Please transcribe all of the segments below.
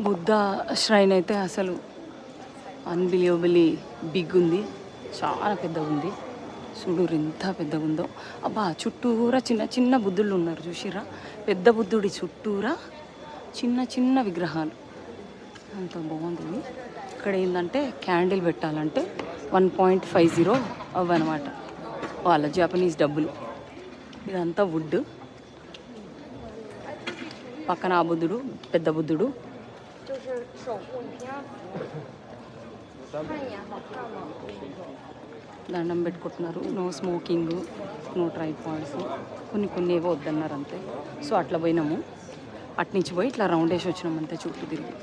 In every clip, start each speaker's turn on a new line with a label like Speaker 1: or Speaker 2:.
Speaker 1: Buddha shrine అయితే అసలు unbelievably big ఉంది, చాలా పెద్దగా ఉంది. చూడురు ఎంత పెద్దగా ఉందో. అబ్బా చుట్టూరా చిన్న చిన్న బుద్ధుళ్ళు ఉన్నారు చూసిరా. పెద్ద బుద్ధుడి చుట్టూరా చిన్న చిన్న విగ్రహాలు, అంత బాగుంది. ఇక్కడ ఏంటంటే క్యాండిల్ పెట్టాలంటే 1.50 అవ్వనమాట వాళ్ళ జపనీస్ డబ్బులు. ఇదంతా వుడ్. పక్కన ఆ బుద్ధుడు, పెద్ద బుద్ధుడు. దండం పెట్టుకుంటున్నారు. నో స్మోకింగ్, నో ట్రైపాడ్స్, కొన్ని ఏవో వద్దన్నారు అంతే. సో అట్లా పోయినాము. అట్నుంచి పోయి ఇట్లా రౌండ్ వేసి వచ్చినాం అంతే చుట్టూ తిరిగి.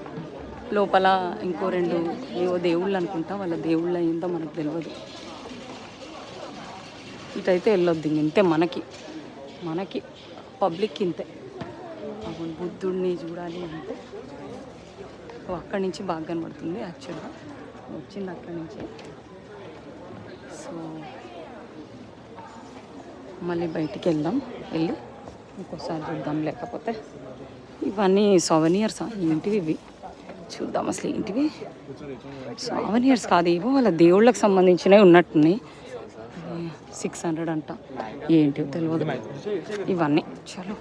Speaker 1: లోపల ఇంకో 2 ఏవో దేవుళ్ళు అనుకుంటా, వాళ్ళ దేవుళ్ళ అయిందో మనకు తెలియదు. ఇటైతే వెళ్ళొద్దు ఇంతే. మనకి పబ్లిక్ ఇంతే. అప్పుడు బుద్ధుడిని చూడాలి అంటే అక్కడి నుంచి బాగా కనబడుతుంది. యాక్చువల్గా వచ్చింది అక్కడి నుంచి. సో మళ్ళీ బయటికి వెళ్ళి ఇంకోసారి చూద్దాం. లేకపోతే ఇవన్నీ సోవెనియర్స్ ఏంటివి ఇవి చూద్దాం. అసలు ఏంటివి సోవెనియర్స్ కాదు, ఇవో వాళ్ళ దేవుళ్ళకి సంబంధించినవి ఉన్నట్టున్నాయి. 600 అంట, ఏంటివి తెలియదు ఇవన్నీ. చలో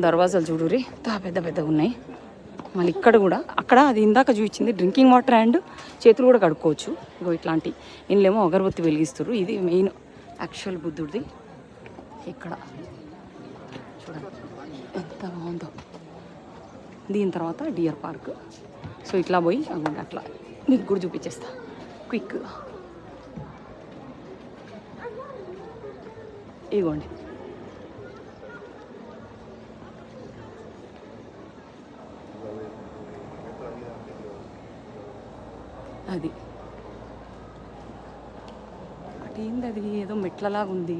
Speaker 1: దర్వాజాలు చూడురి పెద్దగా ఉన్నాయి. మళ్ళీ ఇక్కడ కూడా అక్కడ అది ఇందాక చూపించింది డ్రింకింగ్ వాటర్ అండ్ చేతులు కూడా కడుక్కోవచ్చు. ఇగో ఇట్లాంటి ఇండ్లేమో అగరబత్తి వెలిగిస్తారు. ఇది మెయిన్ యాక్చువల్ బుద్ధుడిది. ఇక్కడ చూడండి ఎంత బాగుందో. దీని తర్వాత డియర్ పార్క్. సో ఇట్లా పోయి అట్లా మీకు కూడా చూపించేస్తా క్విక్గా. ఇగోండి అది అటేంది, అది ఏదో మెట్లలాగా ఉంది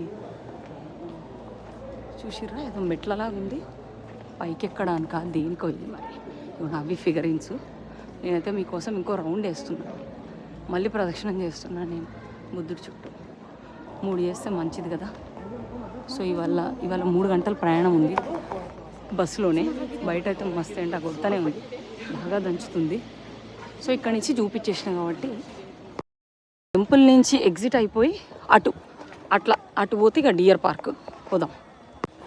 Speaker 1: చూసిర్రా, ఏదో మెట్లలాగా ఉంది. పైకి ఎక్కడానిక దేనికో ఇది మరి. అవి ఫిగరిన్స్. నేనైతే మీకోసం ఇంకో రౌండ్ వేస్తున్నాను, మళ్ళీ ప్రదక్షిణం చేస్తున్నాను నేను బుద్ధుడి చుట్టూ. 3 చేస్తే మంచిది కదా. సో ఇవాళ 3 గంటల ప్రయాణం ఉంది బస్సులోనే. బయట అయితే మస్తు ఎండ కొడతానే ఉంది, బాగా దంచుతుంది. సో ఇక్కడి నుంచి చూపించేసినాం కాబట్టి టెంపుల్ నుంచి ఎగ్జిట్ అయిపోయి అటు పోతే ఇక డియర్ పార్క్ పోదాం.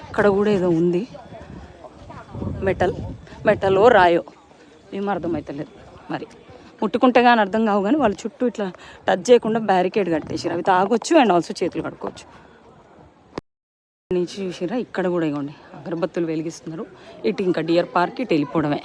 Speaker 1: ఇక్కడ కూడా ఏదో ఉంది, మెటలో రాయో ఏం అర్థమవుతలేదు మరి. ముట్టుకుంటే కానీ అర్థం కావు, కానీ వాళ్ళు చుట్టూ ఇట్లా టచ్ చేయకుండా బ్యారికేడ్ కట్టేసారు. అవి తాగొచ్చు అండ్ ఆల్సో చేతులు కడుక్కోవచ్చు. నుంచి చూసిరా ఇక్కడ కూడా ఇవ్వండి అగరబత్తులు వెలిగిస్తున్నారు. ఇటు ఇంకా డియర్ పార్క్ ఇటు వెళ్ళిపోవడమే.